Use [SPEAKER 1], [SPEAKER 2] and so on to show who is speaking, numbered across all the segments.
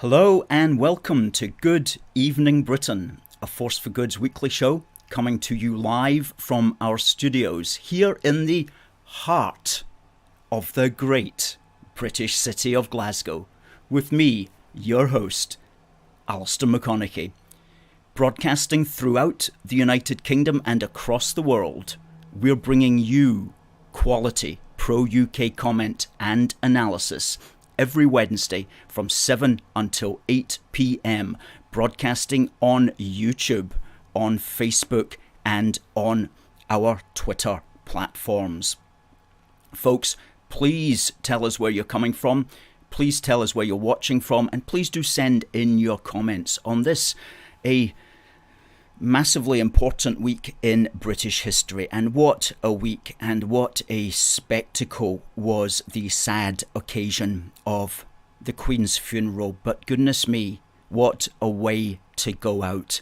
[SPEAKER 1] Hello and welcome to Good Evening Britain, a Force for Good's weekly show coming to you live from our studios here in the heart of the great British city of Glasgow, with me, your host, Alistair McConnachie, broadcasting throughout the United Kingdom and across the world. We're bringing you quality pro-UK comment and analysis every Wednesday from 7 until 8 p.m, broadcasting on YouTube, on Facebook, and on our Twitter platforms. Folks, please tell us where you're coming from, please tell us where you're watching from, and please do send in your comments on this, a massively important week in British history. And what a week and what a spectacle was the sad occasion of the Queen's funeral. But goodness me, what a way to go out.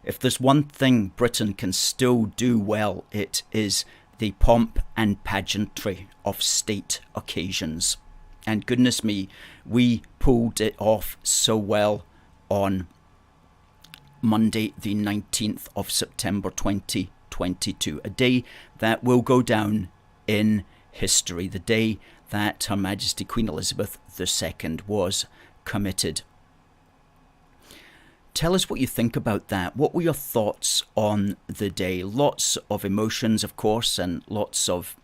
[SPEAKER 1] If there's one thing Britain can still do well, it is the pomp and pageantry of state occasions. And goodness me, we pulled it off so well on Monday, the 19th of September 2022, a day that will go down in history, the day that Her Majesty Queen Elizabeth II was committed. Tell us what you think about that. What were your thoughts on the day? Lots of emotions, of course, and lots of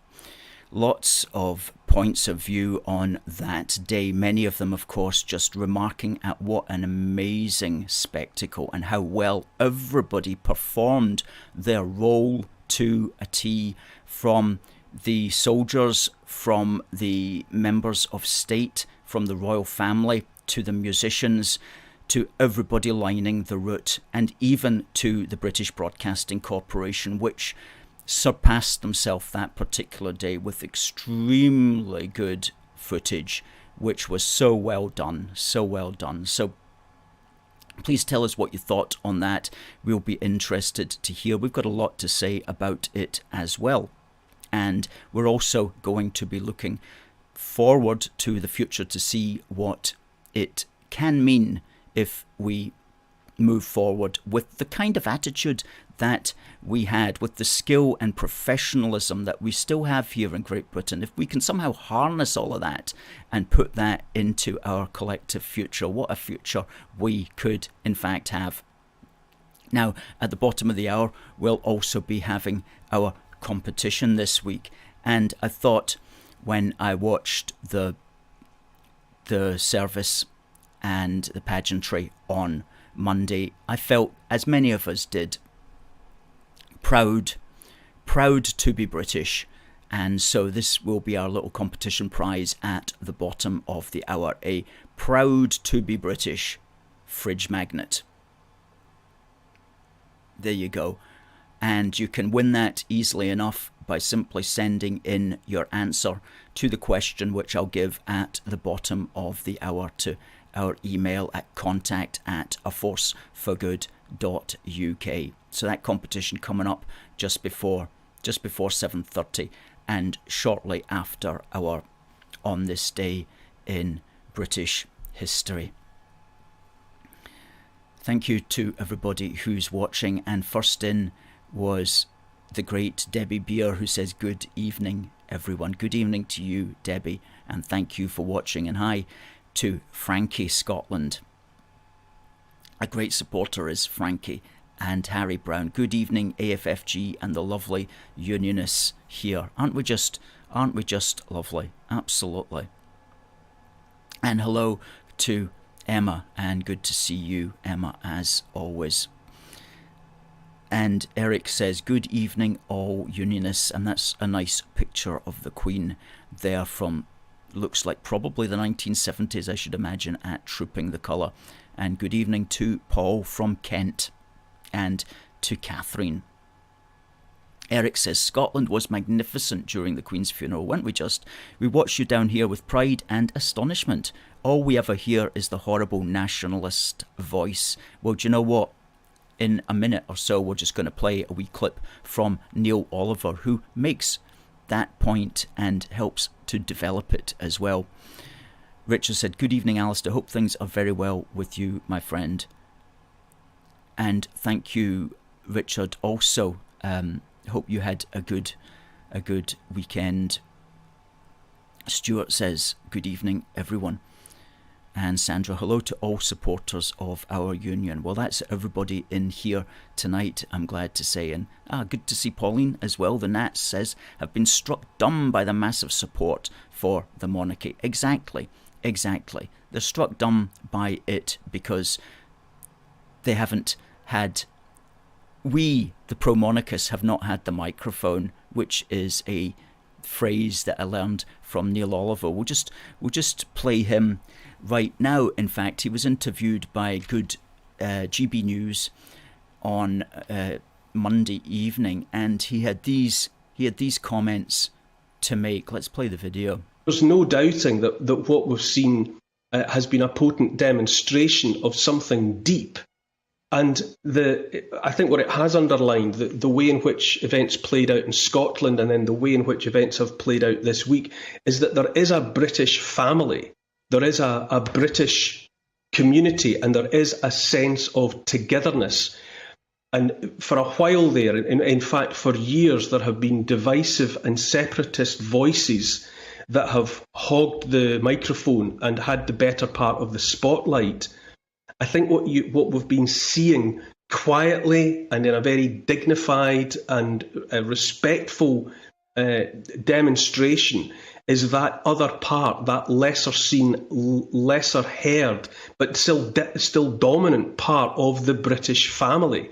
[SPEAKER 1] points of view on that day. Many of them, of course, just remarking at what an amazing spectacle and how well everybody performed their role to a T, from the soldiers, from the members of state, from the royal family, to the musicians, to everybody lining the route, and even to the British Broadcasting Corporation, which surpassed themselves that particular day with extremely good footage, which was so well done, so well done. So please tell us what you thought on that. We'll be interested to hear. We've got a lot to say about it as well. And we're also going to be looking forward to the future to see what it can mean if we move forward with the kind of attitude that we had, with the skill and professionalism that we still have here in Great Britain. If we can somehow harness all of that and put that into our collective future, what a future we could in fact have. Now, at the bottom of the hour, we'll also be having our competition this week. And I thought, when I watched the service and the pageantry on Monday, I felt, as many of us did, proud to be British. And so this will be our little competition prize at the bottom of the hour, a proud to be British fridge magnet. There you go. And you can win that easily enough by simply sending in your answer to the question, which I'll give at the bottom of the hour, to our email at contact@aforceforgood.uk. So that competition coming up just before 7:30 and shortly after our On This Day in British History. Thank you to everybody who's watching, and first in was the great Debbie Beer, who says good evening everyone. Good evening to you, Debbie, and thank you for watching. And hi to Frankie Scotland. A great supporter is Frankie. And Harry Brown. Good evening, AFFG and the lovely unionists here. Aren't we just lovely? Absolutely. And hello to Emma, and good to see you, Emma, as always. And Eric says, good evening, all unionists. And that's a nice picture of the Queen there from, looks like probably the 1970s, I should imagine, at Trooping the Colour. And good evening to Paul from Kent. And to Catherine. Eric says, Scotland was magnificent during the Queen's funeral, weren't we just? We watched you down here with pride and astonishment. All we ever hear is the horrible nationalist voice. Well, do you know what? In a minute or so, we're just going to play a wee clip from Neil Oliver, who makes that point and helps to develop it as well. Richard said, "Good evening, Alistair. Hope things are very well with you, my friend." And thank you, Richard. Also, hope you had a good weekend. Stuart says, "Good evening, everyone." And Sandra, "Hello to all supporters of our union." Well, that's everybody in here tonight, I'm glad to say. And good to see Pauline as well. The Nats says, "Have been struck dumb by the massive support for the monarchy." Exactly. They're struck dumb by it because they haven't had... We, the pro-monarchists, have not had the microphone, which is a phrase that I learned from Neil Oliver. We'll just play him right now. In fact, he was interviewed by Good GB News on Monday evening, and he had these comments to make. Let's play the video.
[SPEAKER 2] There's no doubting that what we've seen has been a potent demonstration of something deep. And I think what it has underlined, the way in which events played out in Scotland and then the way in which events have played out this week, is that there is a British family, there is a British community, and there is a sense of togetherness. And for a while there, in fact for years, there have been divisive and separatist voices that have hogged the microphone and had the better part of the spotlight. I think what we've been seeing quietly and in a very dignified and respectful demonstration is that other part, that lesser seen, lesser heard, but still dominant part of the British family,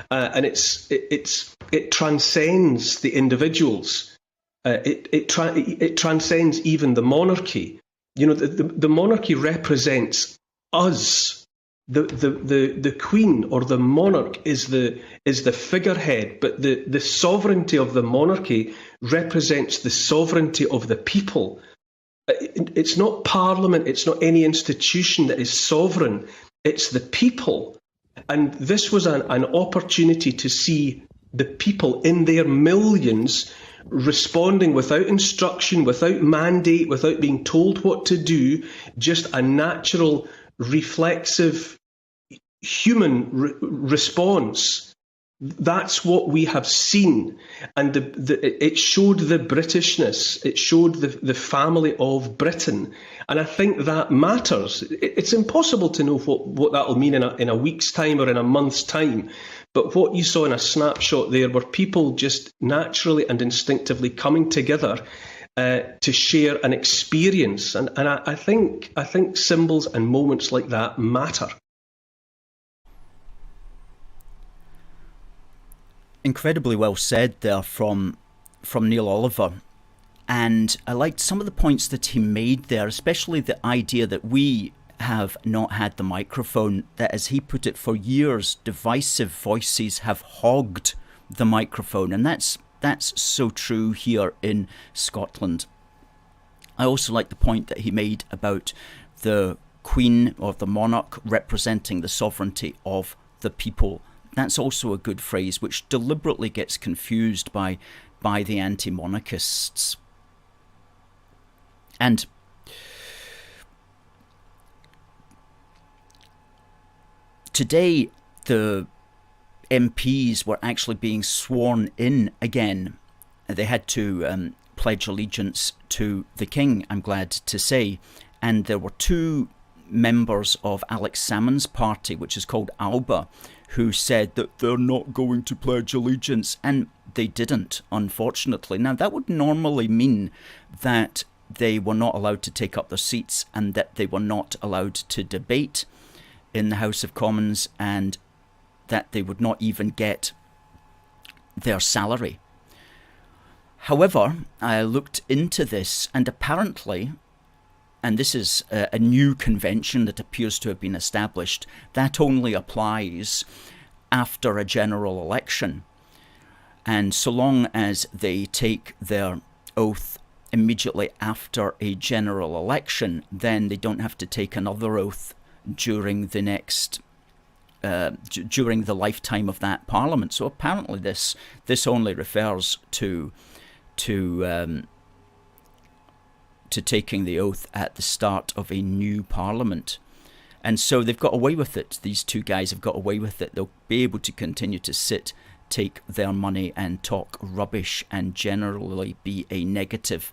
[SPEAKER 2] and it transcends the individuals. It transcends even the monarchy. You know, the monarchy represents us. The Queen or the monarch is the figurehead, but the sovereignty of the monarchy represents the sovereignty of the people. It's not Parliament, it's not any institution that is sovereign, it's the people. And this was an opportunity to see the people in their millions responding without instruction, without mandate, without being told what to do, just a natural, reflexive, human response. That's what we have seen, and it showed the Britishness, it showed the family of Britain, and I think that matters. It's impossible to know what that will mean in a week's time or in a month's time, but what you saw in a snapshot there were people just naturally and instinctively coming together to share an experience, and I think symbols and moments like that matter.
[SPEAKER 1] Incredibly well said there from Neil Oliver, and I liked some of the points that he made there, especially the idea that we have not had the microphone, that, as he put it, for years divisive voices have hogged the microphone, and that's so true here in Scotland. I also like the point that he made about the Queen or the monarch representing the sovereignty of the people. That's also a good phrase, which deliberately gets confused by the anti-monarchists. And today, the MPs were actually being sworn in again. They had to pledge allegiance to the King, I'm glad to say. And there were two members of Alex Salmond's party, which is called ALBA, who said that they're not going to pledge allegiance, and they didn't, unfortunately. Now, that would normally mean that they were not allowed to take up their seats and that they were not allowed to debate in the House of Commons, and that they would not even get their salary. However, I looked into this, and apparently, and this is a new convention that appears to have been established, that only applies after a general election. And so long as they take their oath immediately after a general election, then they don't have to take another oath during the next during the lifetime of that parliament. So apparently this to taking the oath at the start of a new parliament. And so they've got away with it. These two guys have got away with it. They'll be able to continue to sit, take their money and talk rubbish and generally be a negative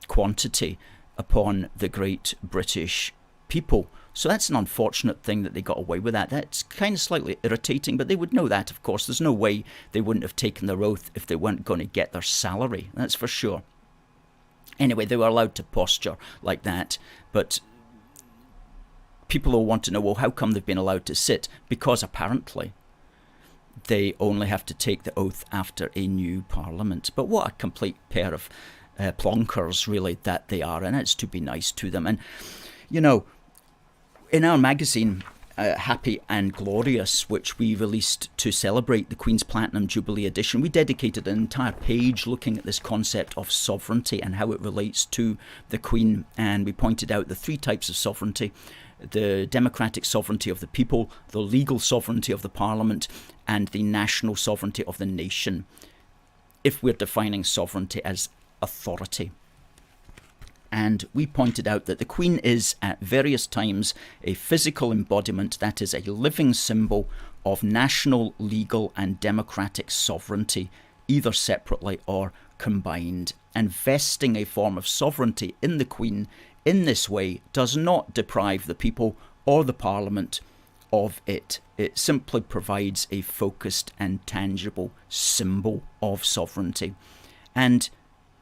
[SPEAKER 1] quantity upon the great British people. So that's an unfortunate thing that they got away with that. That's kind of slightly irritating, but they would know that, of course. There's no way they wouldn't have taken their oath if they weren't going to get their salary. That's for sure. Anyway, they were allowed to posture like that, but people will want to know, well, how come they've been allowed to sit? Because apparently they only have to take the oath after a new parliament. But what a complete pair of plonkers, really, that they are, and it's to be nice to them. And, you know, in our magazine, Happy and Glorious, which we released to celebrate the Queen's Platinum Jubilee edition, we dedicated an entire page looking at this concept of sovereignty and how it relates to the Queen. And we pointed out the three types of sovereignty: the democratic sovereignty of the people, the legal sovereignty of the Parliament, and the national sovereignty of the nation, if we're defining sovereignty as authority. And we pointed out that the Queen is at various times a physical embodiment, that is, a living symbol of national, legal and democratic sovereignty, either separately or combined. And vesting a form of sovereignty in the Queen in this way does not deprive the people or the Parliament of it. It simply provides a focused and tangible symbol of sovereignty. And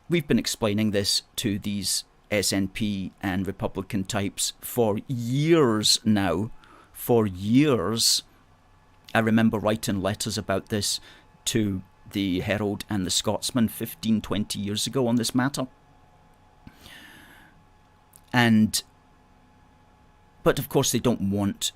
[SPEAKER 1] we've been explaining this to these SNP and Republican types for years now. For years. I remember writing letters about this to the Herald and the Scotsman 15, 20 years ago on this matter. But of course they don't want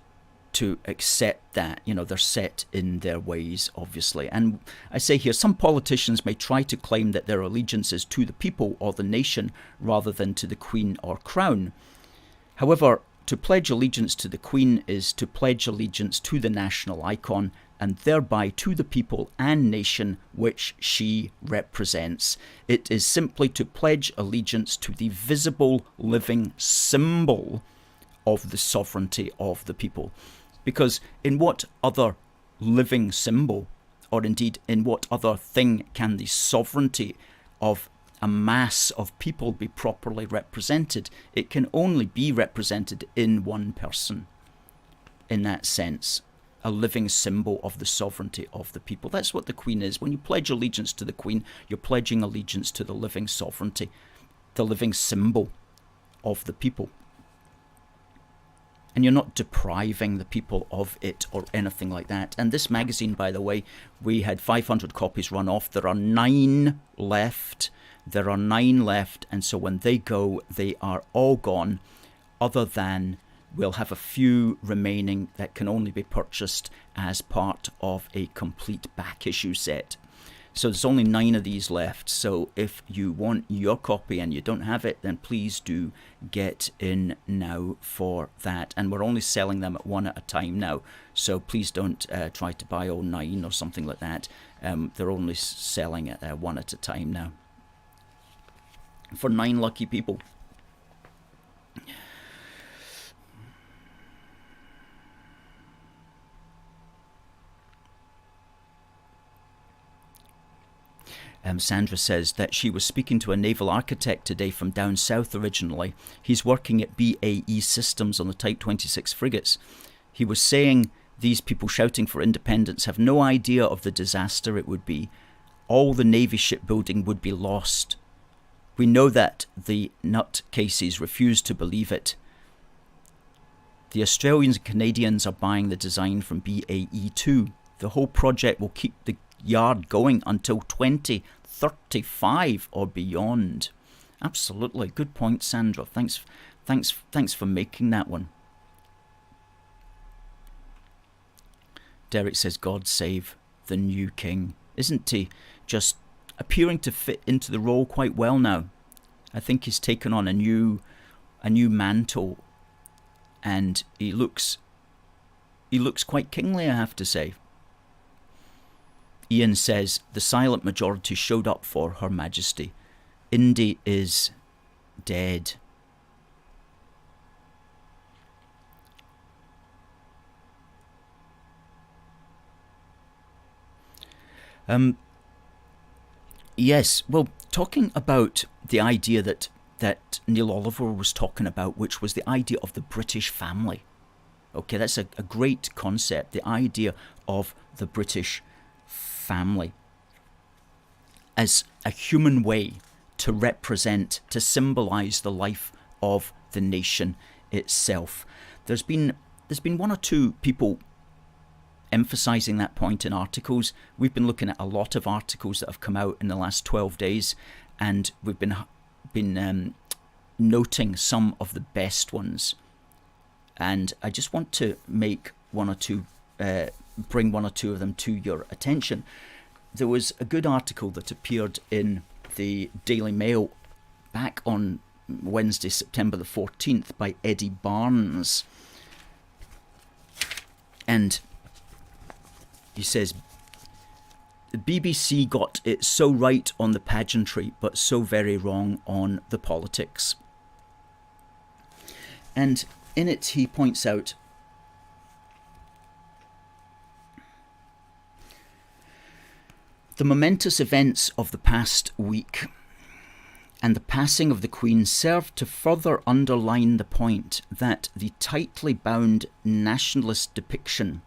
[SPEAKER 1] to accept that. You know, they're set in their ways, obviously. And I say here, some politicians may try to claim that their allegiance is to the people or the nation rather than to the Queen or Crown. However, to pledge allegiance to the Queen is to pledge allegiance to the national icon and thereby to the people and nation which she represents. It is simply to pledge allegiance to the visible living symbol of the sovereignty of the people. Because in what other living symbol, or indeed in what other thing, can the sovereignty of a mass of people be properly represented? It can only be represented in one person, in that sense. A living symbol of the sovereignty of the people. That's what the Queen is. When you pledge allegiance to the Queen, you're pledging allegiance to the living sovereignty, the living symbol of the people. And you're not depriving the people of it or anything like that. And this magazine, by the way, we had 500 copies run off. There are 9 left. There are 9 left. And so when they go, they are all gone, other than we'll have a few remaining that can only be purchased as part of a complete back issue set. So there's only 9 of these left. So if you want your copy and you don't have it, then please do get in now for that. And we're only selling them at 1 at a time now. So please don't try to buy all 9 or something like that. They're only selling at 1 at a time now. For 9 lucky people. Sandra says that she was speaking to a naval architect today from down south originally. He's working at BAE Systems on the Type 26 frigates. He was saying these people shouting for independence have no idea of the disaster it would be. All the Navy shipbuilding would be lost. We know that the nutcases refuse to believe it. The Australians and Canadians are buying the design from BAE too. The whole project will keep the yard going until 2035 or beyond. Absolutely. Good point, Sandra. Thanks for making that one. Derek says, God save the new king. Isn't he just appearing to fit into the role quite well now? I think he's taken on a new mantle, and he looks quite kingly, I have to say. Ian says, the silent majority showed up for Her Majesty. Indy is dead. Yes, well, talking about the idea that Neil Oliver was talking about, which was the idea of the British family. Okay, that's a great concept, the idea of the British family as a human way to represent, to symbolise the life of the nation itself. There's been one or two people emphasising that point in articles. We've been looking at a lot of articles that have come out in the last 12 days, and we've been noting some of the best ones. And I just want to make one or two, bring one or two of them to your attention. There was a good article that appeared in the Daily Mail back on Wednesday, September the 14th by Eddie Barnes. And he says, the BBC got it so right on the pageantry, but so very wrong on the politics. And in it, he points out the momentous events of the past week and the passing of the Queen served to further underline the point that the tightly bound nationalist depiction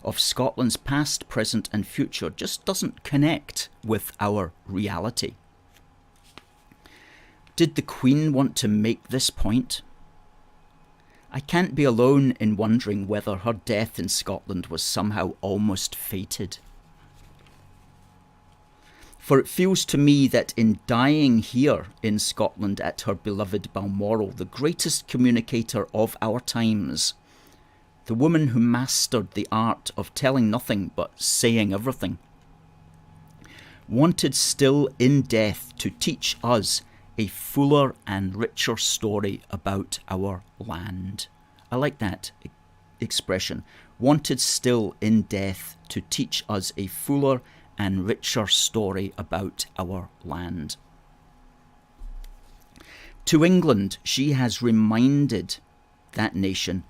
[SPEAKER 1] of Scotland's past, present and future just doesn't connect with our reality. Did the Queen want to make this point? I can't be alone in wondering whether her death in Scotland was somehow almost fated. For it feels to me that in dying here in Scotland at her beloved Balmoral, the greatest communicator of our times, the woman who mastered the art of telling nothing but saying everything, wanted still in death to teach us a fuller and richer story about our land. I like that expression. Wanted still in death to teach us a fuller and richer story about our land. To England, she has reminded that nation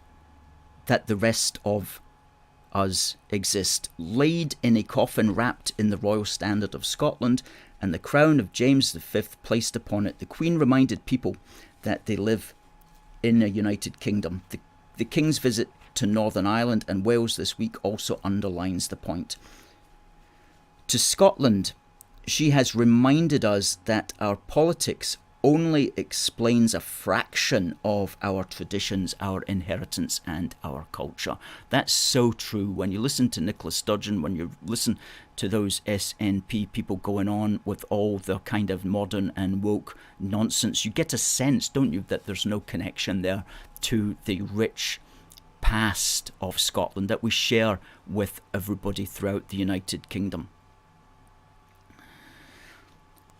[SPEAKER 1] that the rest of us exist. Laid in a coffin wrapped in the royal standard of Scotland and the crown of James V placed upon it, the Queen reminded people that they live in a united kingdom. The King's visit to Northern Ireland and Wales this week also underlines the point. To Scotland, she has reminded us that our politics only explains a fraction of our traditions, our inheritance and our culture. That's so true. When you listen to Nicola Sturgeon, when you listen to those SNP people going on with all the kind of modern and woke nonsense, you get a sense, don't you, that there's no connection there to the rich past of Scotland that we share with everybody throughout the United Kingdom.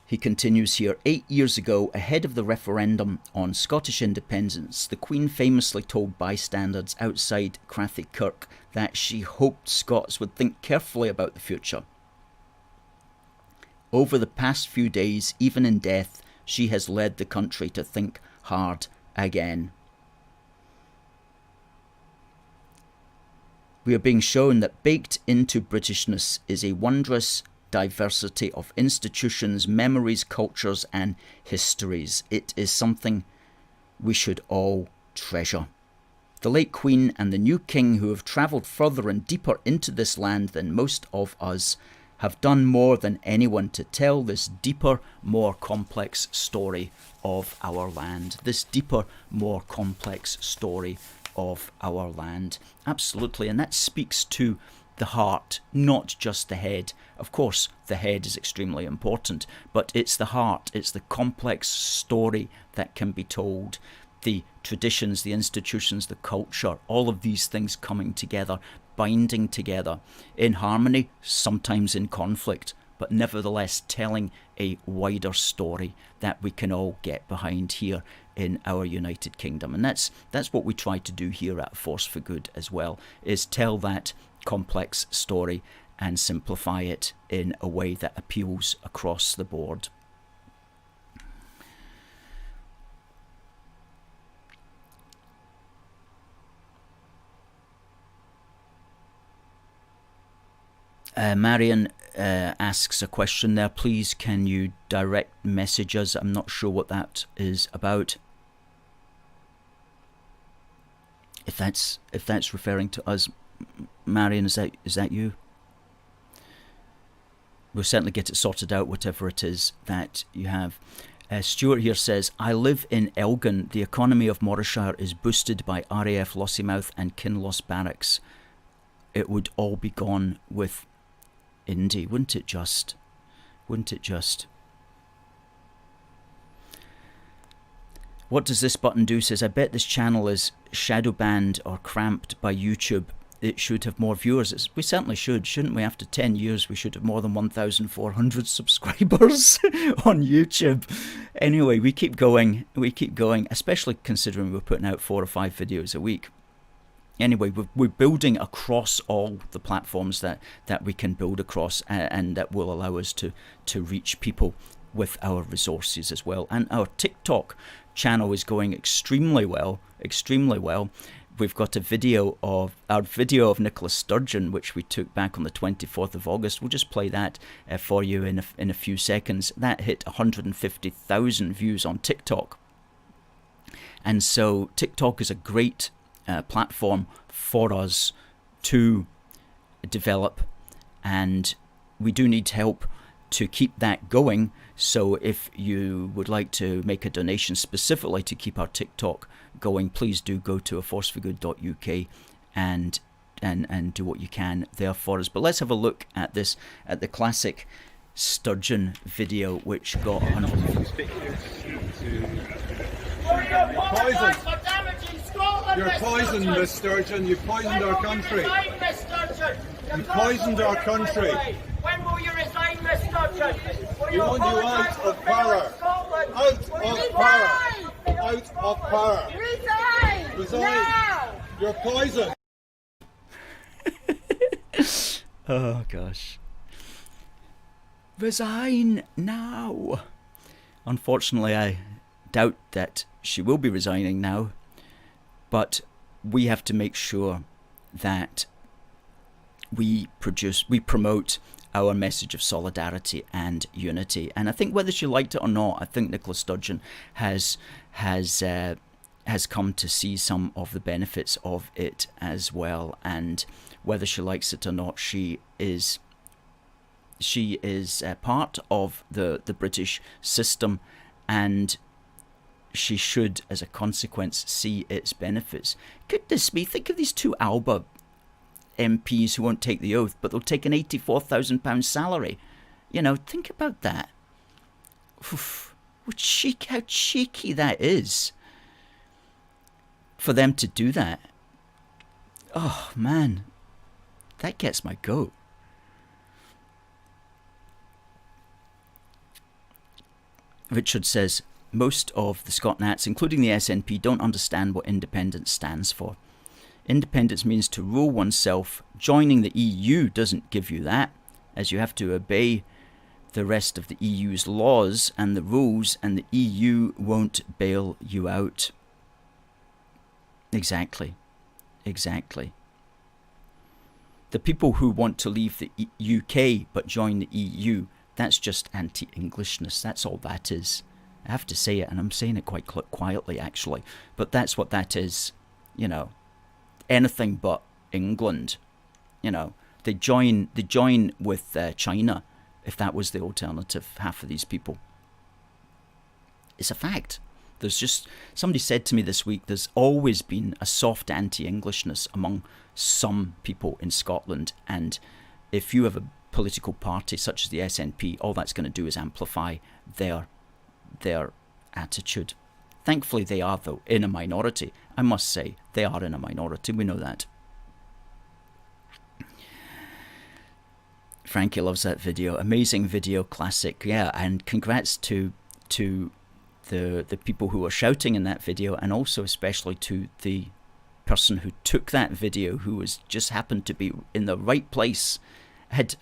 [SPEAKER 1] He continues here, 8 years ago, ahead of the referendum on Scottish independence, the Queen famously told bystanders outside Crathy Kirk that she hoped Scots would think carefully about the future. Over the past few days, even in death, she has led the country to think hard again. We are being shown that baked into Britishness is a wondrous diversity of institutions, memories, cultures and histories. It is something we should all treasure. The late Queen and the new King, who have travelled further and deeper into this land than most of us, have done more than anyone to tell this deeper, more complex story of our land. This deeper, more complex story of our land. Absolutely, and that speaks to the heart, not just the head. Of course, the head is extremely important, but it's the heart, it's the complex story that can be told. The traditions, the institutions, the culture, all of these things coming together, binding together in harmony, sometimes in conflict, but nevertheless telling a wider story that we can all get behind here in our United Kingdom. And that's what we try to do here at Force for Good as well, is tell that complex story and simplify it in a way that appeals across the board. Marion asks a question there. Please, can you direct message us? I'm not sure what that is about. If that's referring to us, Marion, is that you? We'll certainly get it sorted out, whatever it is that you have. Stuart here says, I live in Elgin. The economy of Morayshire is boosted by RAF Lossiemouth and Kinloss Barracks. It would all be gone with Indy, wouldn't it just? Wouldn't it just? What does this button do? Says, I bet this channel is shadow banned or cramped by YouTube. It should have more viewers. We certainly should, shouldn't we? After 10 years, we should have more than 1,400 subscribers on YouTube. Anyway, we keep going, especially considering we're putting out 4 or 5 videos a week. Anyway, we're building across all the platforms that we can build across, and that will allow us to reach people with our resources as well. And our TikTok channel is going extremely well. We've got a video of Nicola Sturgeon, which we took back on the 24th of August. We'll just play that for you in a few seconds. That hit 150,000 views on TikTok. And so TikTok is a great platform for us to develop, and we do need help to keep that going. So if you would like to make a donation specifically to keep our TikTok going, please do go to aforceforgood.uk and do what you can there for us. But let's have a look at the classic Sturgeon video, which got 100.
[SPEAKER 3] You're poisoned, Miss Sturgeon. You poisoned our country. You poisoned our country.
[SPEAKER 4] When will you resign, Miss Sturgeon?
[SPEAKER 3] We want you out of power. Out of power. Out of power.
[SPEAKER 4] Resign!
[SPEAKER 3] Resign.
[SPEAKER 4] Now!
[SPEAKER 3] You're poisoned.
[SPEAKER 1] Oh gosh. Resign now. Unfortunately, I doubt that she will be resigning now, but we have to make sure that we promote our message of solidarity and unity. And I think whether she liked it or not, I think Nicola Sturgeon has come to see some of the benefits of it as well. And whether she likes it or not, she is part of the British system, and she should, as a consequence, see its benefits. Goodness me, think of these two Alba MPs who won't take the oath, but they'll take an £84,000 salary. You know, think about that. Oof, how cheeky that is for them to do that. Oh man, that gets my goat. Richard says, most of the Scotnats, including the SNP, don't understand what independence stands for. Independence means to rule oneself. Joining the EU doesn't give you that, as you have to obey the rest of the EU's laws and the rules, and the EU won't bail you out. Exactly. The people who want to leave the UK but join the EU, that's just anti-Englishness. That's all that is. I have to say it, and I'm saying it quite quietly actually, but that's what that is. You know, anything but England. You know, they join with China if that was the alternative. Half of these people. It's a fact. There's just, somebody said to me this week, there's always been a soft anti-Englishness among some people in Scotland, and if you have a political party such as the SNP, all that's going to do is amplify their attitude. Thankfully they are, though, in a minority. I must say, they are in a minority, we know that. Frankie loves that video. Amazing video, classic. Yeah, and congrats to the people who were shouting in that video, and also especially to the person who took that video, who was just happened to be in the right place, that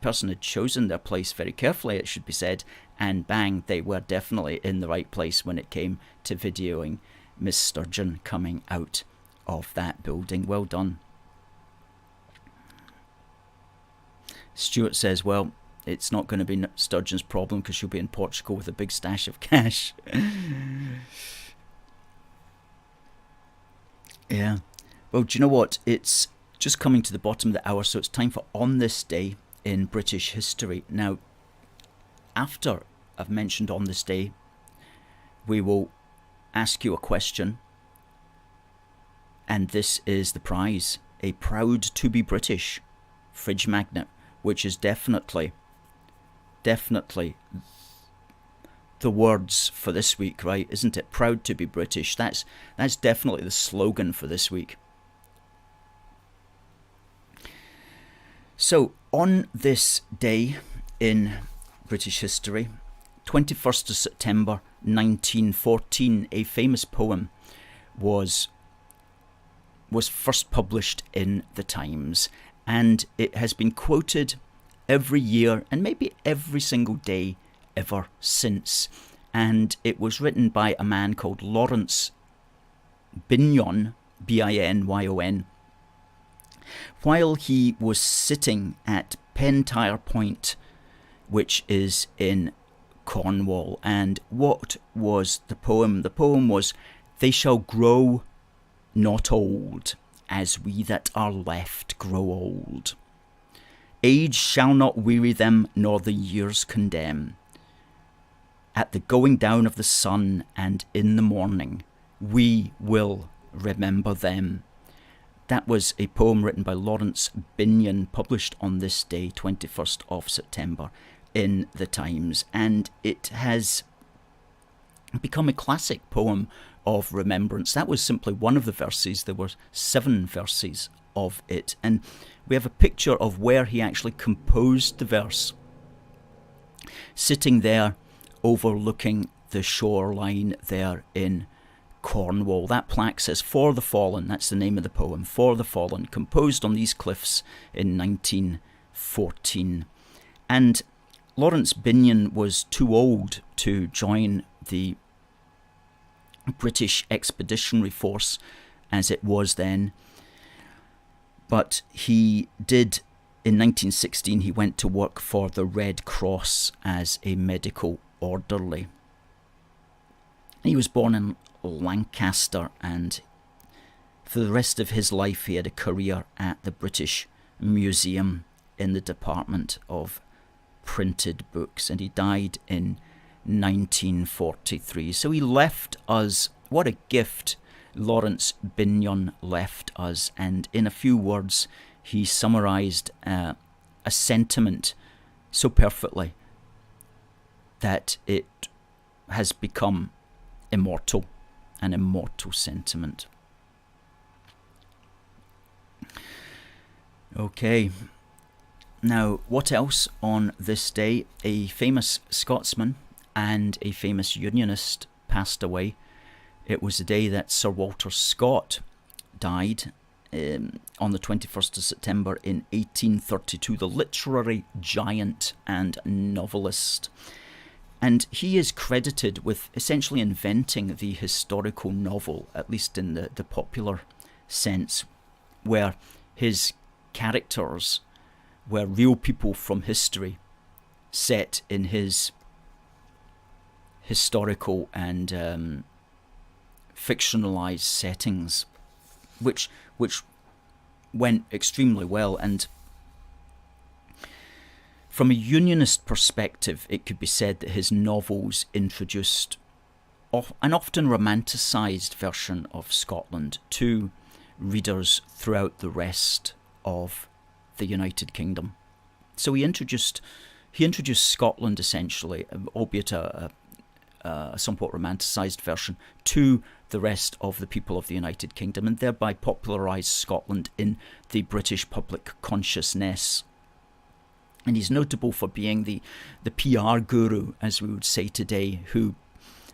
[SPEAKER 1] person had chosen their place very carefully, it should be said, and bang, they were definitely in the right place when it came to videoing Miss Sturgeon coming out of that building. Well done. Stuart says, well, it's not going to be Sturgeon's problem because she'll be in Portugal with a big stash of cash. Yeah. Well, do you know what? It's just coming to the bottom of the hour, so it's time for On This Day in British History. Now, after I've mentioned On This Day, we will ask you a question, and this is the prize: a Proud to be British fridge magnet, which is definitely the words for this week, right? Isn't it? Proud to be British. That's definitely the slogan for this week. So, on this day in British history, 21st of September 1914, a famous poem was first published in the Times, and it has been quoted every year and maybe every single day ever since. And it was written by a man called Laurence Binyon, Binyon, while he was sitting at Pentyre Point, which is in Cornwall. And what was the poem? The poem was, "They shall grow not old, as we that are left grow old. Age shall not weary them, nor the years condemn. At the going down of the sun and in the morning, we will remember them." That was a poem written by Laurence Binyon, published on this day, 21st of September, in the Times. And it has become a classic poem of remembrance. That was simply one of the verses. There were 7 verses of it. And we have a picture of where he actually composed the verse, sitting there overlooking the shoreline there in Cornwall. That plaque says, "For the Fallen." That's the name of the poem, "For the Fallen," composed on these cliffs in 1914. And Laurence Binyon was too old to join the British Expeditionary Force as it was then, but he did, in 1916, he went to work for the Red Cross as a medical orderly. He was born in Lancaster, and for the rest of his life he had a career at the British Museum in the Department of Printed Books, and he died in 1943. So he left us, what a gift Laurence Binyon left us, and in a few words he summarised a sentiment so perfectly that it has become immortal, an immortal sentiment. Okay, now what else on this day? A famous Scotsman and a famous unionist passed away. It was the day that Sir Walter Scott died, on the 21st of September in 1832, the literary giant and novelist. And he is credited with essentially inventing the historical novel, at least in the popular sense, where his characters were real people from history set in his historical and fictionalized settings, which went extremely well. And from a unionist perspective, it could be said that his novels introduced an often romanticised version of Scotland to readers throughout the rest of the United Kingdom. So he introduced Scotland, essentially, albeit a somewhat romanticised version, to the rest of the people of the United Kingdom, and thereby popularised Scotland in the British public consciousness. And he's notable for being the PR guru, as we would say today, who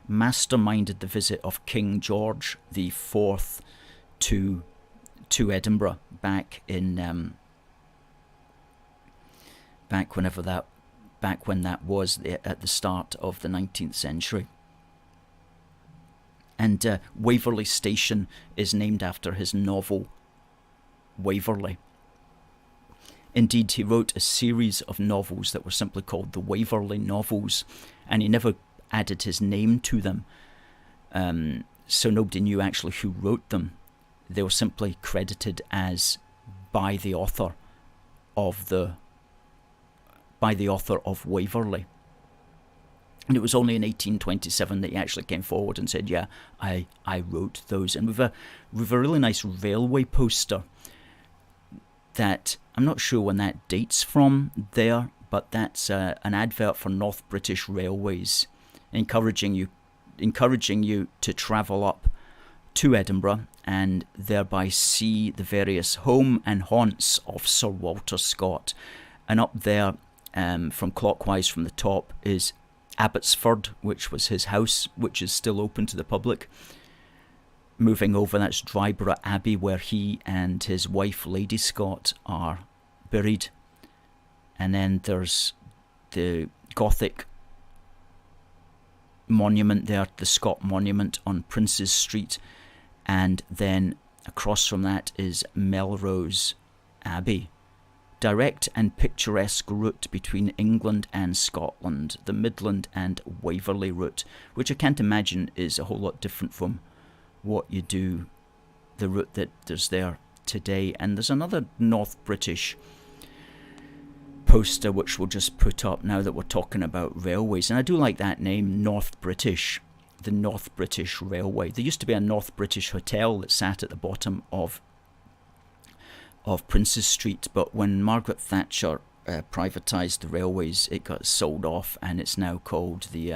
[SPEAKER 1] masterminded the visit of King George IV to Edinburgh back in back when that was at the start of the 19th century. And Waverley Station is named after his novel Waverley. Indeed, he wrote a series of novels that were simply called the Waverley novels, and he never added his name to them. So nobody knew actually who wrote them. They were simply credited as by the author of Waverley. And it was only in 1827 that he actually came forward and said, yeah, I wrote those. And we've a really nice railway poster that, I'm not sure when that dates from there, but that's an advert for North British Railways, encouraging you to travel up to Edinburgh and thereby see the various home and haunts of Sir Walter Scott. And up there, from clockwise from the top, is Abbotsford, which was his house, which is still open to the public. Moving over, that's Dryborough Abbey, where he and his wife, Lady Scott, are buried. And then there's the Gothic monument there, the Scott Monument on Princes Street. And then across from that is Melrose Abbey. Direct and picturesque route between England and Scotland, the Midland and Waverley route, which I can't imagine is a whole lot different from what you do, the route that there's there today. And there's another North British poster which we'll just put up now that we're talking about railways, and I do like that name, North British, the North British Railway. There used to be a North British hotel that sat at the bottom of Princes Street, but when Margaret Thatcher privatised the railways, it got sold off, and it's now called the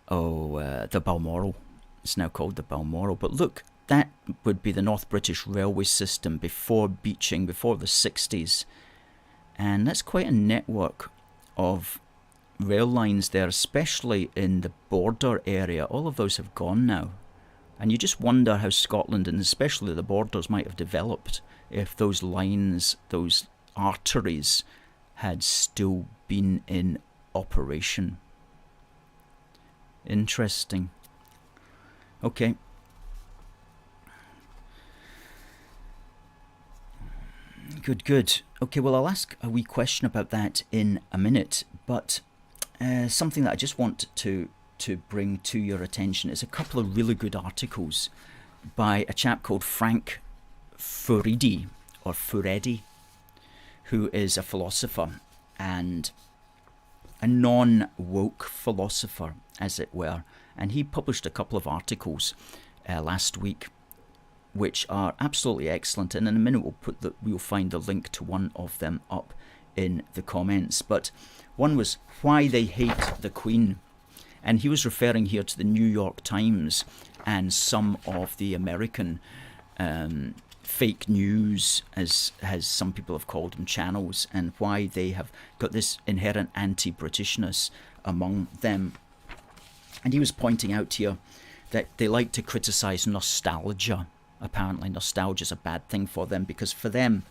[SPEAKER 1] Balmoral. It's now called the Balmoral. But look, that would be the North British Railway system before Beeching, before the 60s. And that's quite a network of rail lines there, especially in the border area. All of those have gone now. And you just wonder how Scotland, and especially the borders, might have developed if those lines, those arteries, had still been in operation. Interesting. Okay. Good. Okay, well, I'll ask a wee question about that in a minute, but something that I just want to bring to your attention is a couple of really good articles by a chap called Frank Furedi, or Furedi, who is a philosopher and a non-woke philosopher, as it were. And he published a couple of articles last week which are absolutely excellent, and in a minute we'll find the link to one of them up in the comments. But one was Why They Hate the Queen, and he was referring here to the New York Times and some of the American fake news, as some people have called them, channels, and why they have got this inherent anti-Britishness among them. And he was pointing out here that they like to criticise nostalgia. Apparently nostalgia is a bad thing for them, because for them,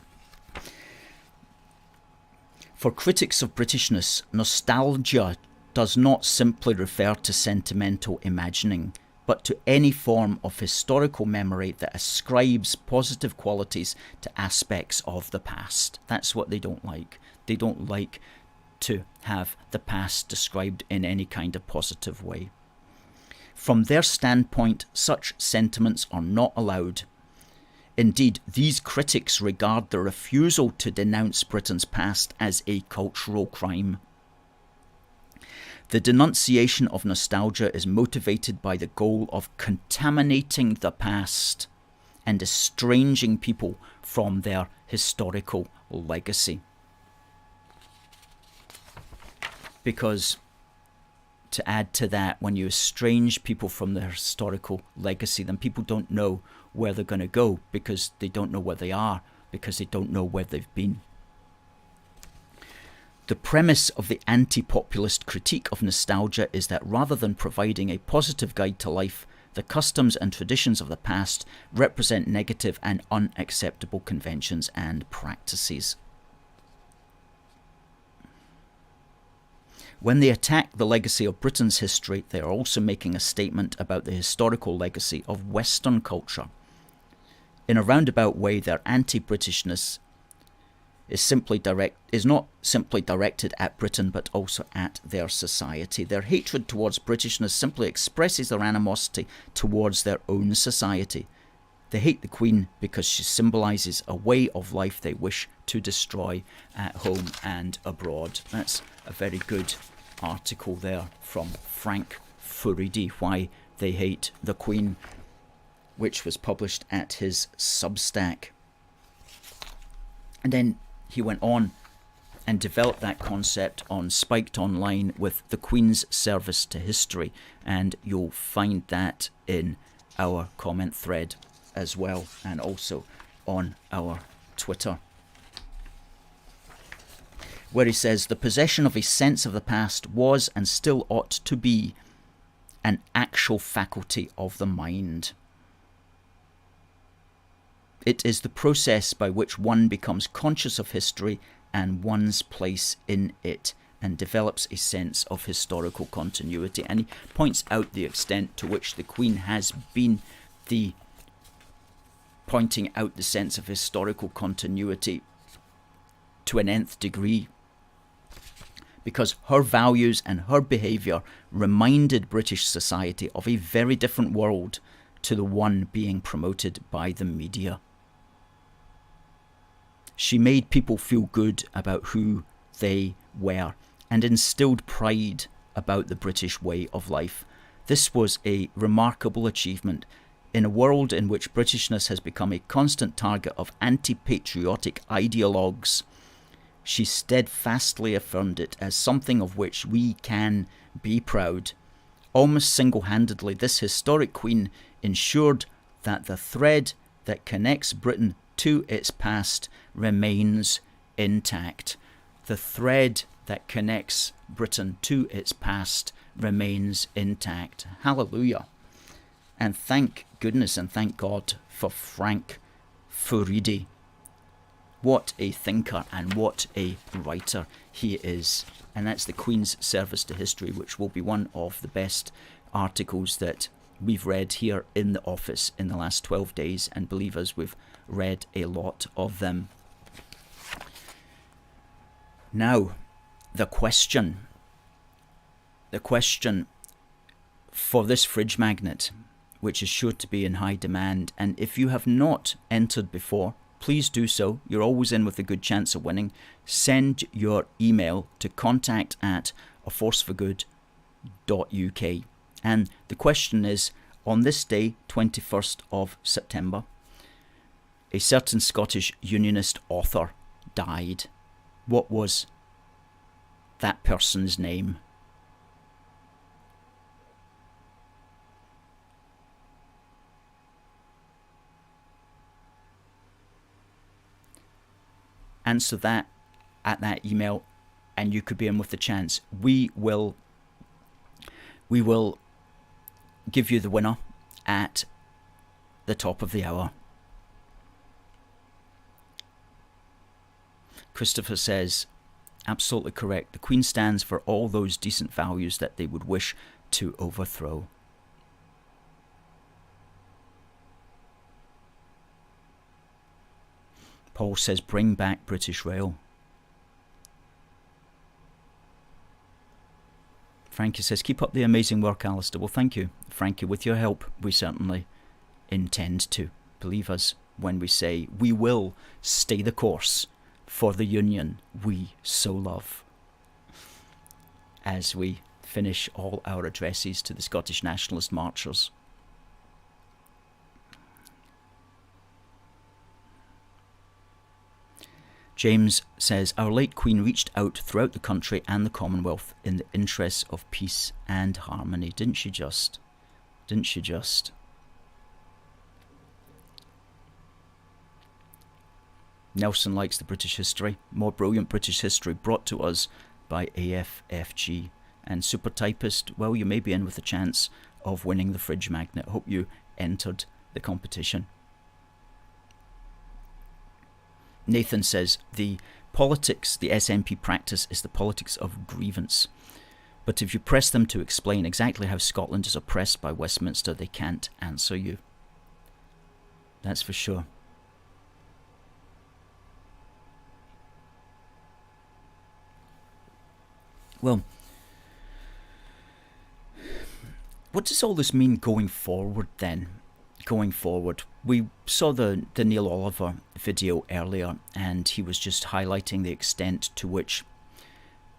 [SPEAKER 1] for critics of Britishness, nostalgia does not simply refer to sentimental imagining, but to any form of historical memory that ascribes positive qualities to aspects of the past. That's what they don't like. They don't like to have the past described in any kind of positive way. From their standpoint, such sentiments are not allowed. Indeed, these critics regard the refusal to denounce Britain's past as a cultural crime. The denunciation of nostalgia is motivated by the goal of contaminating the past and estranging people from their historical legacy. Because, to add to that, when you estrange people from their historical legacy, then people don't know where they're going to go, because they don't know where they are, because they don't know where they've been. The premise of the anti-populist critique of nostalgia is that rather than providing a positive guide to life, the customs and traditions of the past represent negative and unacceptable conventions and practices. When they attack the legacy of Britain's history, they are also making a statement about the historical legacy of Western culture. In a roundabout way, their anti-Britishness is not simply directed at Britain, but also at their society. Their hatred towards Britishness simply expresses their animosity towards their own society. They hate the Queen because she symbolises a way of life they wish to destroy at home and abroad. That's a very good article there from Frank Furedi, Why They Hate the Queen, which was published at his Substack. And then he went on and developed that concept on Spiked Online with the Queen's Service to History, and you'll find that in our comment thread as well, and also on our Twitter, where he says the possession of a sense of the past was and still ought to be an actual faculty of the mind. It is the process by which one becomes conscious of history and one's place in it, and develops a sense of historical continuity. And he points out the extent to which the Queen has been pointing out the sense of historical continuity to an nth degree, because her values and her behaviour reminded British society of a very different world to the one being promoted by the media. She made people feel good about who they were and instilled pride about the British way of life. This was a remarkable achievement in a world in which Britishness has become a constant target of anti-patriotic ideologues. She steadfastly affirmed it as something of which we can be proud. Almost single-handedly, this historic Queen ensured that the thread that connects Britain to its past remains intact. The thread that connects Britain to its past remains intact. Hallelujah. And thank goodness and thank God for Frank Furedi. What a thinker and what a writer he is. And that's the Queen's Service to History, which will be one of the best articles that we've read here in the office in the last 12 days. And believe us, we've read a lot of them. Now, the question for this fridge magnet, which is sure to be in high demand. And if you have not entered before, please do so. You're always in with a good chance of winning. Send your email to contact@aforceforgood.uk. And the question is, on this day, 21st of September, a certain Scottish unionist author died. What was that person's name? Answer that at that email and you could be in with the chance. We will give you the winner at the top of the hour. Christopher says, absolutely correct. The Queen stands for all those decent values that they would wish to overthrow. Paul says, bring back British Rail. Frankie says, keep up the amazing work, Alistair. Well, thank you, Frankie. With your help, we certainly intend to. Believe us when we say we will stay the course for the union we so love. As we finish all our addresses to the Scottish nationalist marchers. James says, our late Queen reached out throughout the country and the Commonwealth in the interests of peace and harmony. Didn't she just? Didn't she just? Nelson likes the British history. More brilliant British history brought to us by AFFG. And Super Typist, well, you may be in with a chance of winning the fridge magnet. Hope you entered the competition. Nathan says, the politics the SNP practice is the politics of grievance. But if you press them to explain exactly how Scotland is oppressed by Westminster, they can't answer you. That's for sure. Well, what does all this mean going forward then? Going forward, we saw the Neil Oliver video earlier, and he was just highlighting the extent to which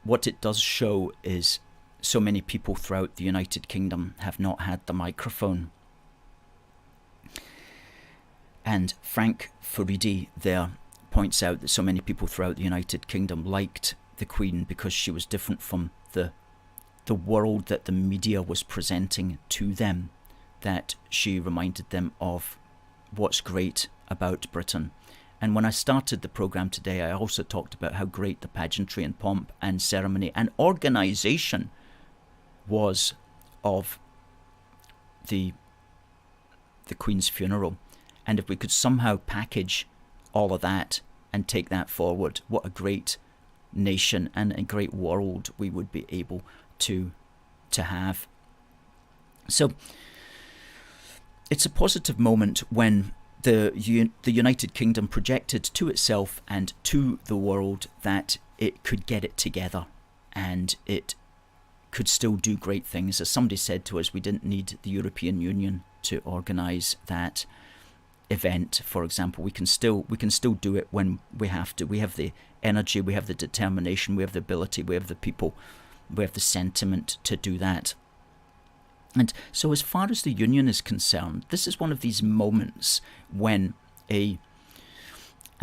[SPEAKER 1] what it does show is so many people throughout the United Kingdom have not had the microphone. And Frank Furedi there points out that so many people throughout the United Kingdom liked the Queen because she was different from the world that the media was presenting to them, that she reminded them of what's great about Britain. And when I started the programme today, I also talked about how great the pageantry and pomp and ceremony and organisation was of the Queen's funeral. And if we could somehow package all of that and take that forward, what a great nation and a great world we would be able to have. So it's a positive moment when the United Kingdom projected to itself and to the world that it could get it together and it could still do great things. As somebody said to us, we didn't need the European Union to organise that event, for example. We can still do it when we have to. We have the energy, we have the determination, we have the ability, we have the people, we have the sentiment to do that. And so as far as the union is concerned, this is one of these moments when an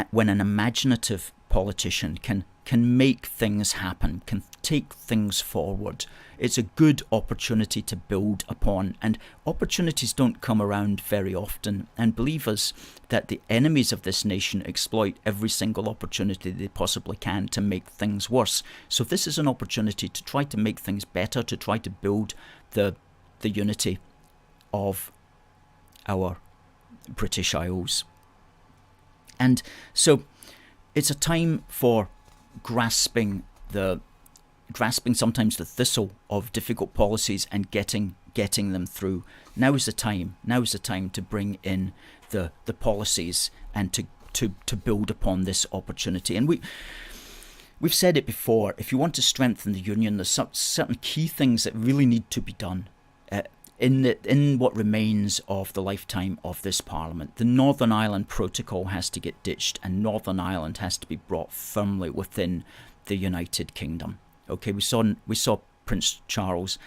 [SPEAKER 1] imaginative politician can make things happen, can take things forward. It's a good opportunity to build upon, and opportunities don't come around very often. And believe us that the enemies of this nation exploit every single opportunity they possibly can to make things worse. So this is an opportunity to try to make things better, to try to build the unity of our British Isles. And so it's a time for grasping sometimes the thistle of difficult policies and getting them through. Now is the time to bring in the policies and to build upon this opportunity. And we've said it before, if you want to strengthen the union, there's certain key things that really need to be done in what remains of the lifetime of this Parliament. The Northern Ireland Protocol has to get ditched, and Northern Ireland has to be brought firmly within the United Kingdom. Okay, we saw Prince Charles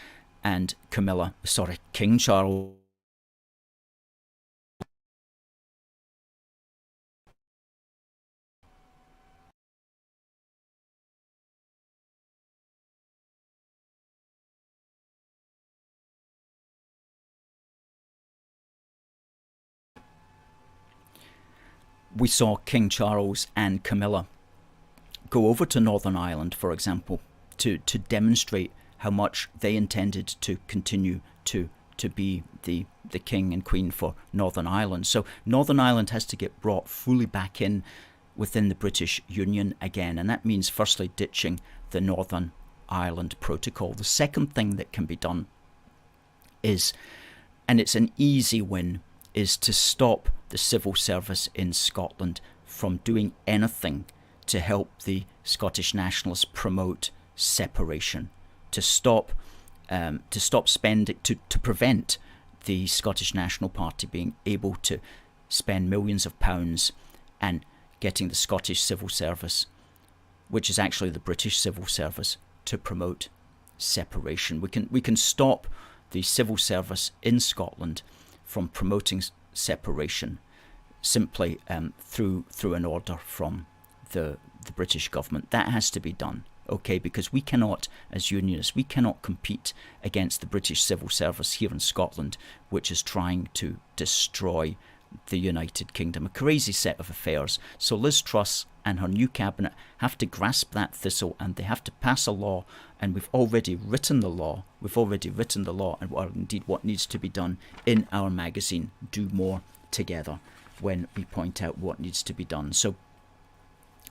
[SPEAKER 1] and King Charles. We saw King Charles and Camilla go over to Northern Ireland, for example, to demonstrate how much they intended to continue to be the king and queen for Northern Ireland. So Northern Ireland has to get brought fully back in within the British Union again, and that means firstly ditching the Northern Ireland Protocol. The second thing that can be done is, and it's an easy win, is to stop the civil service in Scotland from doing anything to help the Scottish nationalists promote separation, to prevent the Scottish National Party being able to spend millions of pounds and getting the Scottish civil service, which is actually the British civil service, to promote separation. We can stop the civil service in Scotland from promoting separation simply through an order from the British government. That has to be done, okay, because we cannot, as unionists, we cannot compete against the British civil service here in Scotland, which is trying to destroy the United Kingdom. A crazy set of affairs. So Liz Truss and her new cabinet have to grasp that thistle, and they have to pass a law, and we've already written the law, and indeed what needs to be done in our magazine, Do More Together, when we point out what needs to be done. So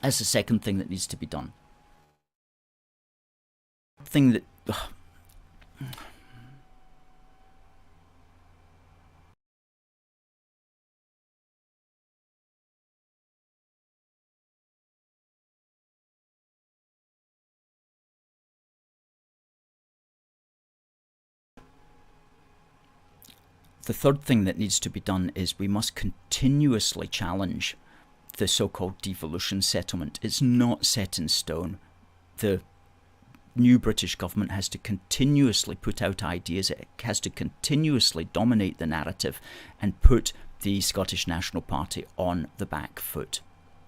[SPEAKER 1] that's the second thing that needs to be done. Thing that The third thing that needs to be done is we must continuously challenge the so-called devolution settlement. It's not set in stone. The new British government has to continuously put out ideas. It has to continuously dominate the narrative and put the Scottish National Party on the back foot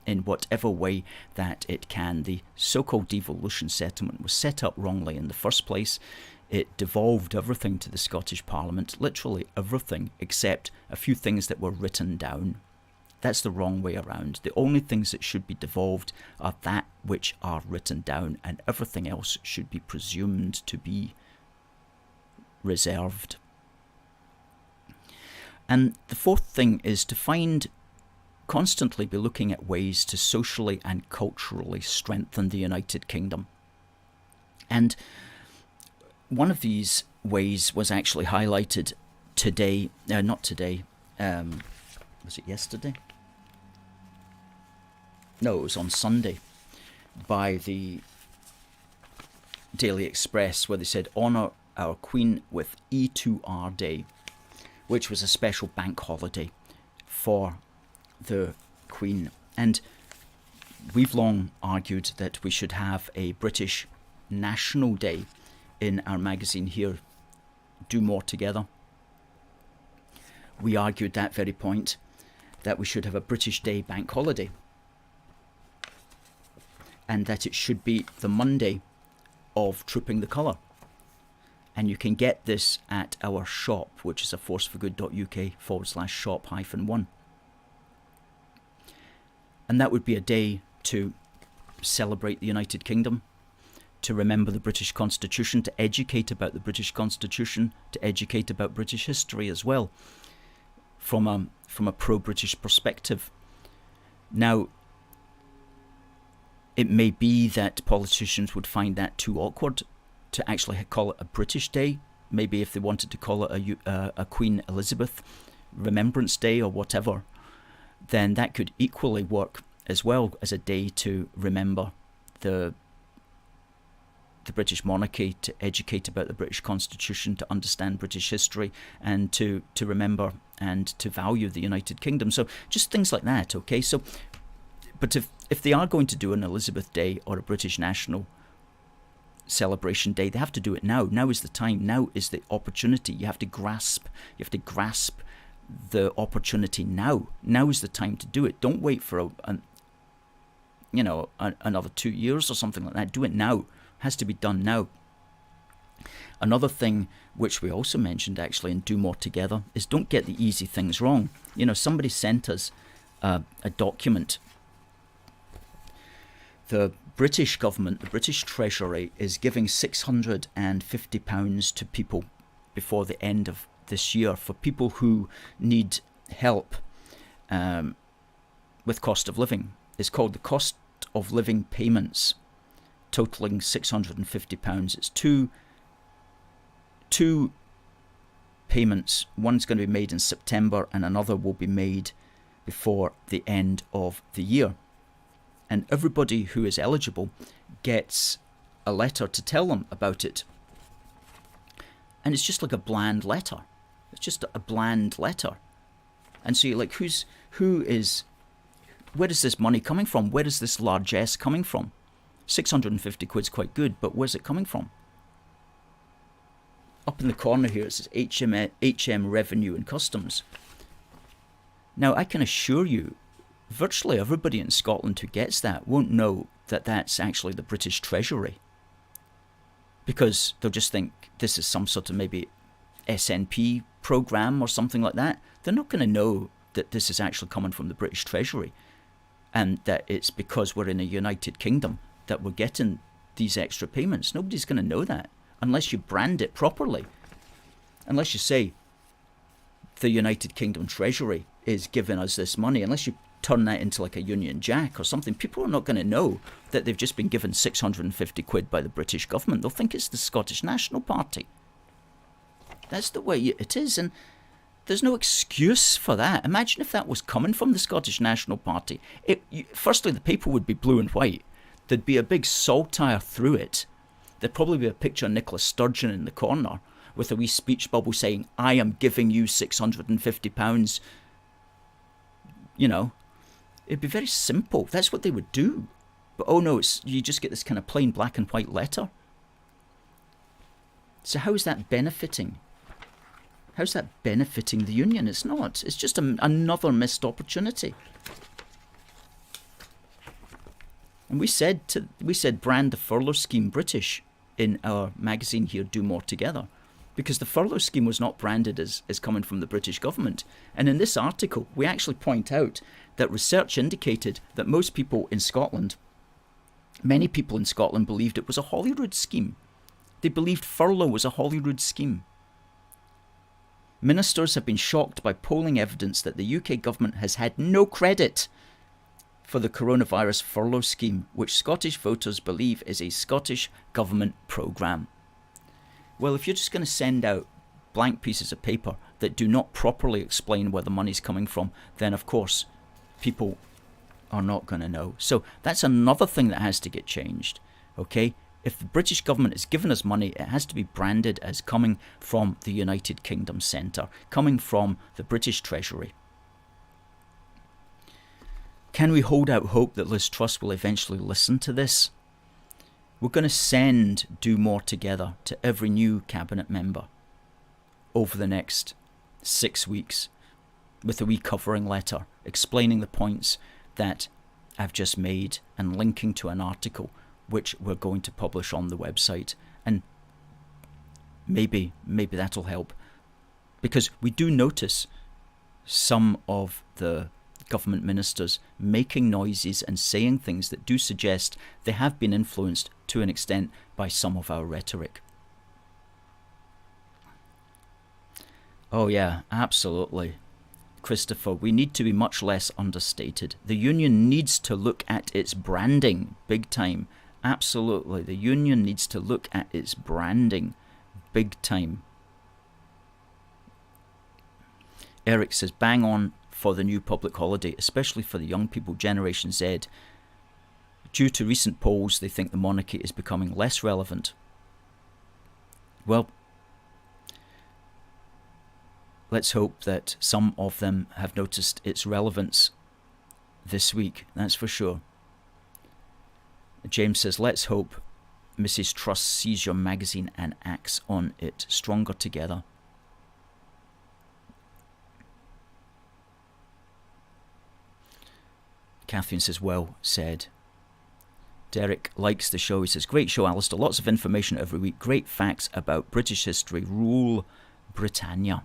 [SPEAKER 1] in whatever way that it can. The so-called devolution settlement was set up wrongly in the first place. It devolved everything to the Scottish Parliament, literally everything except a few things that were written down. That's the wrong way around. The only things that should be devolved are that which are written down, and everything else should be presumed to be reserved. And the fourth thing is to constantly be looking at ways to socially and culturally strengthen the United Kingdom. And one of these ways was actually highlighted today, not today, was it yesterday? No, it was on Sunday, by the Daily Express, where they said, "Honour our Queen with E2R Day," which was a special bank holiday for the Queen. And we've long argued that we should have a British National Day in our magazine here, Do More Together. We argued that very point, that we should have a British Day bank holiday, and that it should be the Monday of Trooping the Colour. And you can get this at our shop, which is aforceforgood.uk/shop-1. And that would be a day to celebrate the United Kingdom, to remember the British Constitution, to educate about the British Constitution, to educate about British history as well, from a pro-British perspective. Now, it may be that politicians would find that too awkward to actually call it a British Day. Maybe if they wanted to call it a Queen Elizabeth Remembrance Day or whatever, then that could equally work as well as a day to remember the British monarchy, to educate about the British Constitution, to understand British history, and to remember and to value the United Kingdom. So just things like that, okay? So, but if they are going to do an Elizabeth Day or a British National Celebration Day, they have to do it now. Now is the time. Now is the opportunity. You have to grasp the opportunity now. Now is the time to do it. Don't wait for another 2 years or something like that. Do it now. It has to be done now. Another thing which we also mentioned actually in Do More Together is don't get the easy things wrong. You know, somebody sent us a document. The British government, the British Treasury, is giving £650 to people before the end of this year for people who need help with cost of living. It's called the Cost of Living Payments, totaling £650. It's two payments. One's going to be made in September and another will be made before the end of the year. And everybody who is eligible gets a letter to tell them about it. And it's just like a bland letter. It's just a bland letter. And so you're like, where is this money coming from? Where is this largesse coming from? 650 quid's quite good, but where's it coming from? Up in the corner here it says HM Revenue and Customs. Now I can assure you, virtually everybody in Scotland who gets that won't know that that's actually the British Treasury, because they'll just think this is some sort of maybe SNP program or something like that. They're not going to know that this is actually coming from the British Treasury, and that it's because we're in a United Kingdom that we're getting these extra payments. Nobody's going to know that unless you brand it properly. Unless you say the United Kingdom Treasury is giving us this money, unless you turn that into like a Union Jack or something, people are not going to know that they've just been given 650 quid by the British government. They'll think it's the Scottish National Party. That's the way it is, and there's no excuse for that. Imagine if that was coming from the Scottish National Party. Firstly, the paper would be blue and white. There'd be a big saltire through it. There'd probably be a picture of Nicola Sturgeon in the corner, with a wee speech bubble saying, I am giving you £650. You know, it'd be very simple. That's what they would do. But oh no, you just get this kind of plain black and white letter. So how is that benefiting? How's that benefiting the union? It's not. It's just another missed opportunity. And we said brand the furlough scheme British in our magazine here, Do More Together, because the furlough scheme was not branded as coming from the British government. And in this article, we actually point out that research indicated that most people in Scotland, many people in Scotland, believed it was a Holyrood scheme. They believed furlough was a Holyrood scheme. Ministers have been shocked by polling evidence that the UK government has had no credit for the coronavirus furlough scheme, which Scottish voters believe is a Scottish government programme. Well, if you're just going to send out blank pieces of paper that do not properly explain where the money's coming from, then of course people are not going to know. So that's another thing that has to get changed, okay? If the British government has given us money, it has to be branded as coming from the United Kingdom Centre, coming from the British Treasury. Can we hold out hope that Liz Truss will eventually listen to this? We're going to send Do More Together to every new cabinet member over the next 6 weeks with a wee covering letter explaining the points that I've just made and linking to an article which we're going to publish on the website. And maybe that'll help, because we do notice some of the government ministers making noises and saying things that do suggest they have been influenced to an extent by some of our rhetoric. Oh yeah, absolutely. Christopher, we need to be much less understated. The union needs to look at its branding big time. Absolutely, the union needs to look at its branding big time. Eric says, bang on for the new public holiday, especially for the young people, Generation Z. Due to recent polls, they think the monarchy is becoming less relevant. Well, let's hope that some of them have noticed its relevance this week, that's for sure. James says, let's hope Mrs. Truss sees your magazine and acts on it. Stronger together. Catherine says, well said. Derek likes the show. He says, great show, Alistair. Lots of information every week. Great facts about British history. Rule Britannia.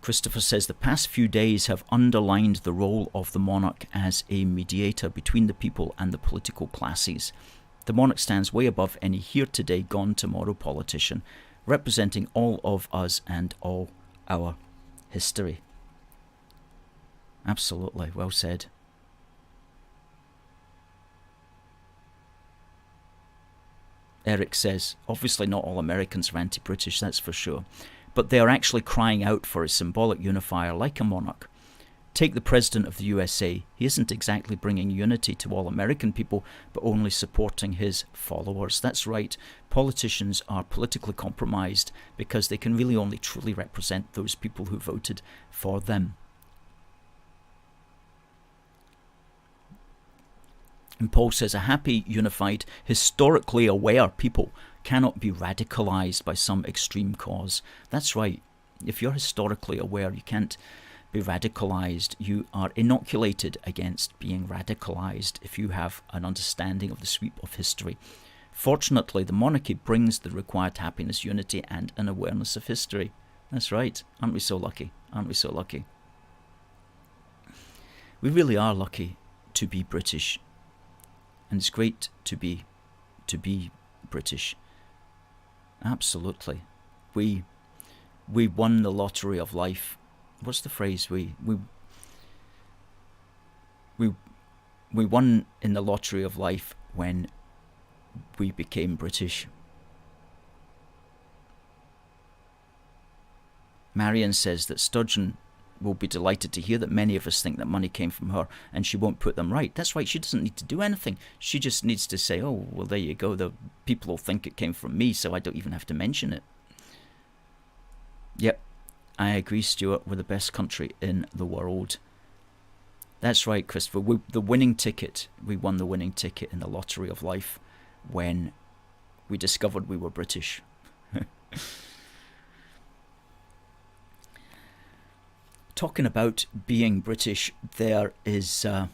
[SPEAKER 1] Christopher says, the past few days have underlined the role of the monarch as a mediator between the people and the political classes. The monarch stands way above any here today, gone tomorrow politician, representing all of us and all our history. Absolutely, well said. Eric says, obviously not all Americans are anti-British, that's for sure. But they are actually crying out for a symbolic unifier like a monarch. Take the President of the USA. He isn't exactly bringing unity to all American people, but only supporting his followers. That's right. Politicians are politically compromised because they can really only truly represent those people who voted for them. And Paul says, a happy, unified, historically aware people cannot be radicalized by some extreme cause. That's right. If you're historically aware, you can't be radicalized. You are inoculated against being radicalized if you have an understanding of the sweep of history. Fortunately, the monarchy brings the required happiness, unity, and an awareness of history. That's right. Aren't we so lucky? Aren't we so lucky? We really are lucky to be British. And it's great to be British. Absolutely. We won the lottery of life. What's the phrase? We won in the lottery of life when we became British. Marion says that Sturgeon will be delighted to hear that many of us think that money came from her and she won't put them right. That's right, she doesn't need to do anything. She just needs to say, oh, well, there you go. The people will think it came from me, so I don't even have to mention it. Yep, I agree, Stuart. We're the best country in the world. That's right, Christopher. We won the winning ticket in the lottery of life when we discovered we were British. Talking about being British, there is a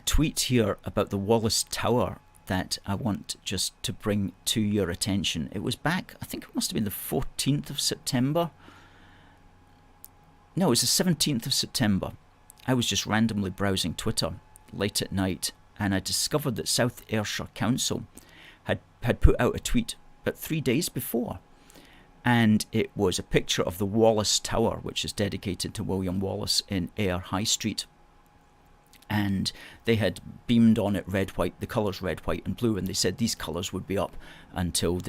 [SPEAKER 1] tweet here about the Wallace Tower that I want just to bring to your attention. It was back, I think it must have been the 14th of September. No, it was the 17th of September. I was just randomly browsing Twitter late at night, and I discovered that South Ayrshire Council had put out a tweet about 3 days before. And it was a picture of the Wallace Tower, which is dedicated to William Wallace in Ayr High Street. And they had beamed on it red, white, the colours red, white and blue, and they said these colours would be up until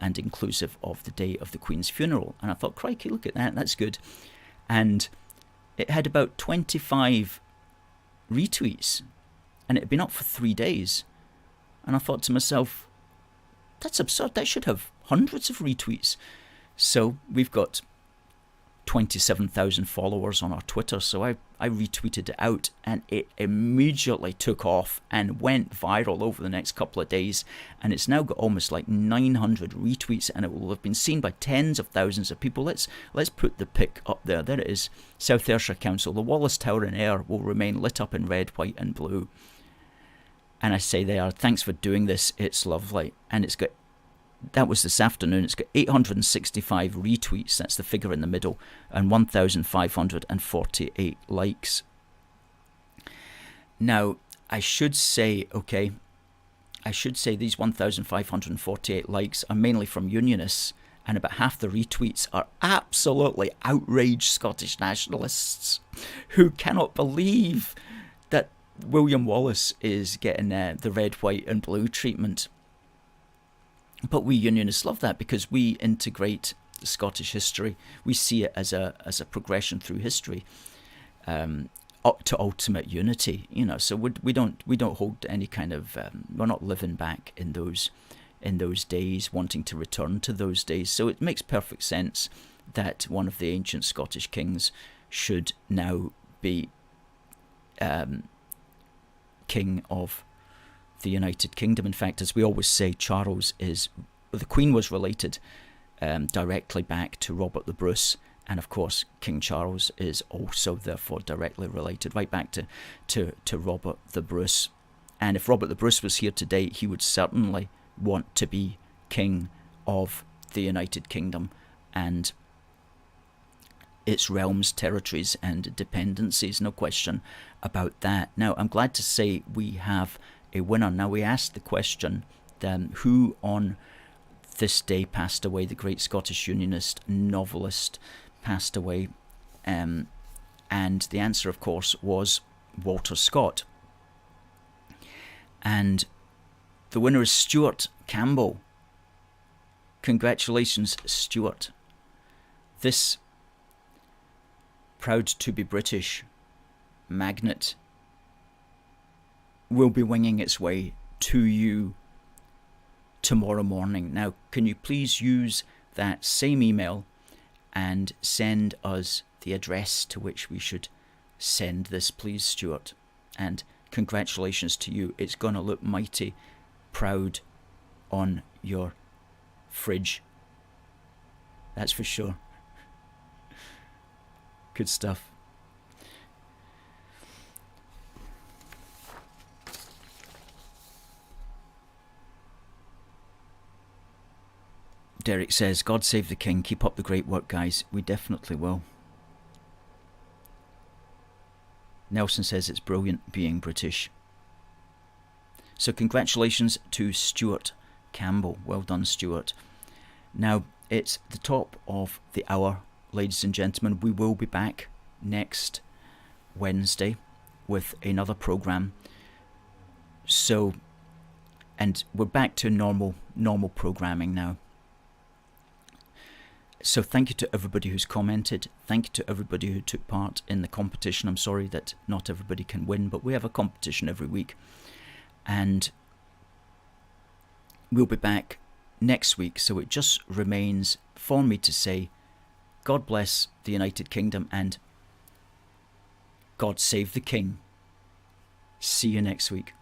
[SPEAKER 1] and inclusive of the day of the Queen's funeral. And I thought, crikey, look at that, that's good. And it had about 25 retweets, and it had been up for 3 days. And I thought to myself, that's absurd, that should have hundreds of retweets. So we've got 27,000 followers on our Twitter, so I retweeted it out, and it immediately took off and went viral over the next couple of days, and it's now got almost like 900 retweets, and it will have been seen by tens of thousands of people. Let's put the pic up there. There it is. South Ayrshire Council. The Wallace Tower in Ayr will remain lit up in red, white and blue. And I say there, thanks for doing this, it's lovely. And it's got, that was this afternoon, it's got 865 retweets, that's the figure in the middle, and 1,548 likes. Now, I should say these 1,548 likes are mainly from unionists, and about half the retweets are absolutely outraged Scottish nationalists who cannot believe that William Wallace is getting the red, white and blue treatment. But we unionists love that because we integrate Scottish history. We see it as a progression through history, up to ultimate unity. You know, so we don't hold any kind of we're not living back in those days, wanting to return to those days. So it makes perfect sense that one of the ancient Scottish kings should now be king of the United Kingdom. In fact, as we always say, the Queen was related directly back to Robert the Bruce, and of course King Charles is also therefore directly related right back to Robert the Bruce. And if Robert the Bruce was here today, he would certainly want to be king of the United Kingdom and its realms, territories and dependencies, no question about that. Now, I'm glad to say we have a winner. Now, we asked the question, who on this day passed away? The great Scottish unionist novelist passed away, and the answer, of course, was Walter Scott. And the winner is Stuart Campbell. Congratulations, Stuart. This proud to be British magnet will be winging its way to you tomorrow morning. Now, can you please use that same email and send us the address to which we should send this, please, Stuart? And congratulations to you. It's going to look mighty proud on your fridge. That's for sure. Good stuff. Derek says, God save the King. Keep up the great work, guys. We definitely will. Nelson says it's brilliant being British. So congratulations to Stuart Campbell. Well done, Stuart. Now, it's the top of the hour, ladies and gentlemen. We will be back next Wednesday with another programme. So, and we're back to normal programming now. So thank you to everybody who's commented. Thank you to everybody who took part in the competition. I'm sorry that not everybody can win, but we have a competition every week. And we'll be back next week. So it just remains for me to say, God bless the United Kingdom and God save the King. See you next week.